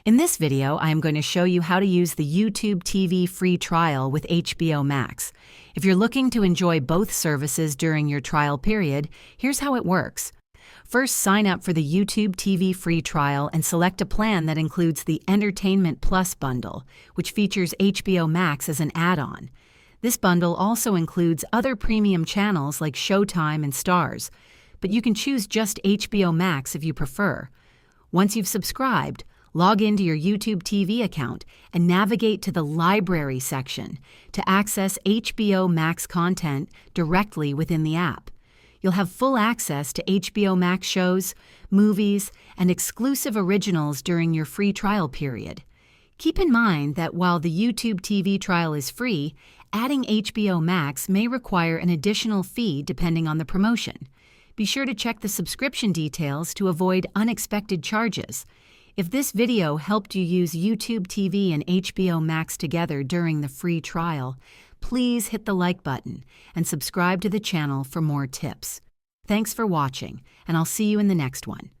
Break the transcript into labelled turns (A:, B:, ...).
A: In this video, I am going to show you how to use the YouTube TV free trial with HBO Max. If you're looking to enjoy both services during your trial period, here's how it works. First, sign up for the YouTube TV free trial and select a plan that includes the Entertainment Plus bundle, which features HBO Max as an add-on. This bundle also includes other premium channels like Showtime and Starz, but you can choose just HBO Max if you prefer. Once you've subscribed, log into your YouTube TV account and navigate to the Library section to access HBO Max content directly within the app. You'll have full access to HBO Max shows, movies, and exclusive originals during your free trial period. Keep in mind that while the YouTube TV trial is free, adding HBO Max may require an additional fee depending on the promotion. Be sure to check the subscription details to avoid unexpected charges. If this video helped you use YouTube TV and HBO Max together during the free trial, please hit the like button and subscribe to the channel for more tips. Thanks for watching, and I'll see you in the next one.